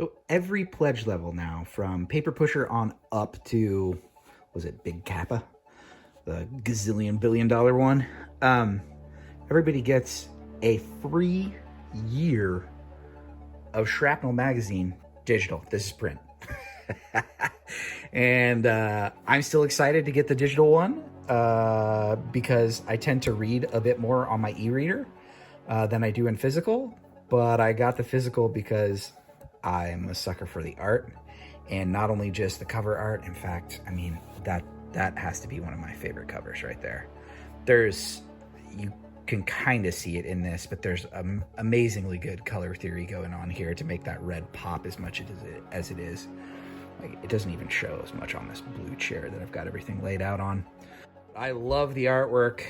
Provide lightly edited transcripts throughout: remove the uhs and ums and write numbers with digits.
So every pledge level now, from Paper Pusher on up to, was it Big Kappa? The gazillion billion dollar one. Everybody gets a free year of Shrapnel magazine digital. This is print. And I'm still excited to get the digital one because I tend to read a bit more on my e-reader than I do in physical. But I got the physical because I'm a sucker for the art, and not only just the cover art. In fact, I mean, that has to be one of my favorite covers right there. You can kind of see it in this, but there's amazingly good color theory going on here to make that red pop as much as it is. Like, it doesn't even show as much on this blue chair that I've got everything laid out on. I love the artwork.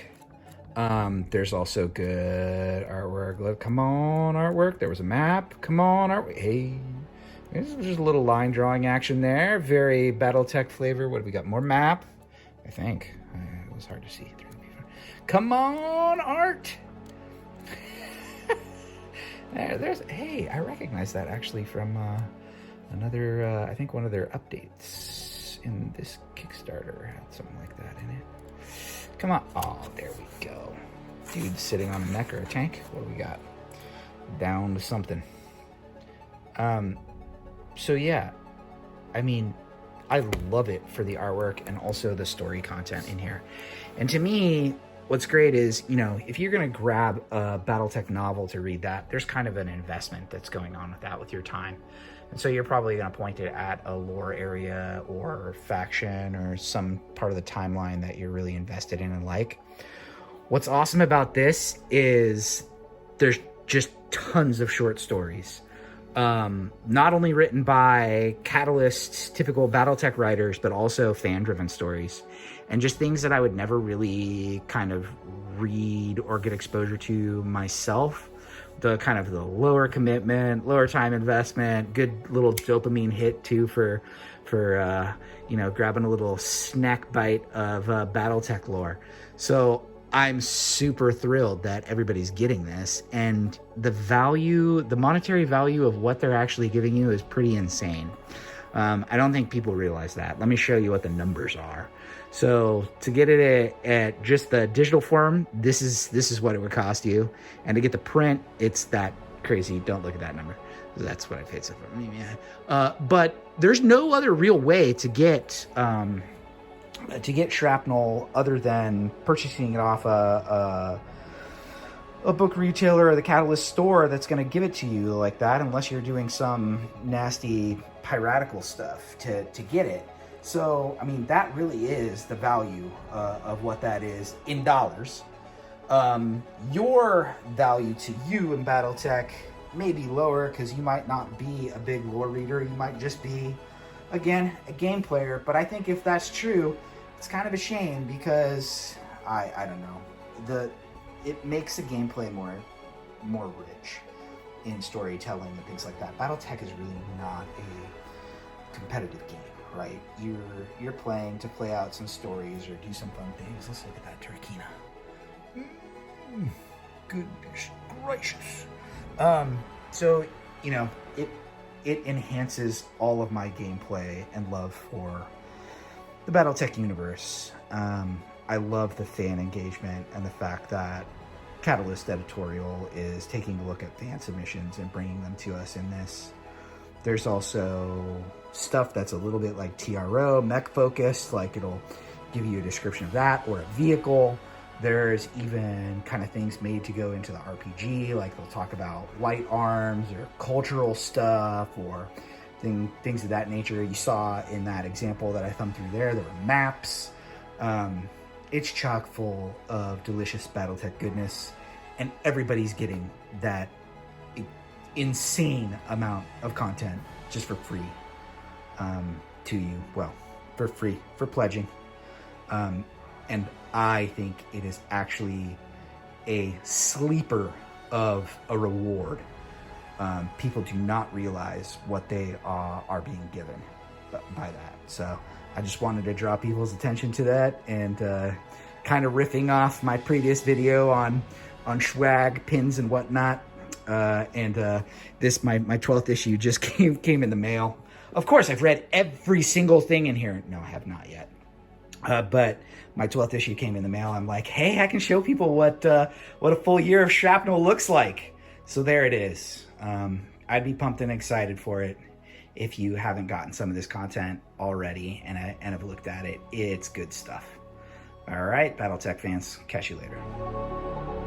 There's also good artwork. Look, come on, artwork. There was a map. Come on, artwork. Hey, this is just a little line drawing action there. Very BattleTech flavor. What do we got? More map, I think. It was hard to see through the viewfinder. Come on, art. Hey, I recognize that actually from another, I think one of their updates in this Kickstarter had something like that in it. Come on. Oh, there we go. Dude sitting on a mech or a tank. What do we got? Down to something. So yeah, I mean, I love it for the artwork and also the story content in here. And to me, what's great is, you know, if you're going to grab a BattleTech novel to read that, there's kind of an investment that's going on with that, with your time. And so you're probably going to point it at a lore area or faction or some part of the timeline that you're really invested in and like. What's awesome about this is there's just tons of short stories. Not only written by Catalyst, typical BattleTech writers, but also fan-driven stories. And just things that I would never really kind of read or get exposure to myself. The kind of the lower commitment, lower time investment, good little dopamine hit too for you know, grabbing a little snack bite of BattleTech lore. So I'm super thrilled that everybody's getting this, and the value, the monetary value of what they're actually giving you is pretty insane. I don't think people realize that. Let me show you what the numbers are. So to get it at just the digital form, this is what it would cost you. And to get the print, it's that crazy. Don't look at that number. That's what I paid so far. But there's no other real way to get Shrapnel other than purchasing it off a book retailer or the Catalyst store that's going to give it to you like that, unless you're doing some nasty piratical stuff to get it. So, I mean, that really is the value of what that is in dollars. Your value to you in BattleTech may be lower because you might not be a big lore reader. You might just be, again, a game player. But I think if that's true, it's kind of a shame because, I don't know, it makes the gameplay more rich in storytelling and things like that. BattleTech is really not a competitive game. Right, you're playing to play out some stories or do some fun things. Let's look at that Turkina. Goodness gracious. So you know, it enhances all of my gameplay and love for the BattleTech universe. I love the fan engagement and the fact that Catalyst Editorial is taking a look at fan submissions and bringing them to us in this. There's also stuff that's a little bit like TRO, mech focused, like it'll give you a description of that or a vehicle. There's even kind of things made to go into the RPG, like they'll talk about light arms or cultural stuff or things of that nature. You saw in that example that I thumbed through there were maps. It's chock full of delicious BattleTech goodness, and everybody's getting that insane amount of content just for free to you. Well, for free, for pledging. And I think it is actually a sleeper of a reward. People do not realize what they are being given by that. So I just wanted to draw people's attention to that, and kind of riffing off my previous video on swag, pins, and whatnot. and this my 12th issue just came in the mail. Of course, I've read every single thing in here. No, I have not yet. But my 12th issue came in the mail. I'm like, hey, I can show people what a full year of Shrapnel looks like. So there it is. I'd be pumped and excited for it if you haven't gotten some of this content already and have looked at it. It's good stuff. All right, BattleTech fans, catch you later.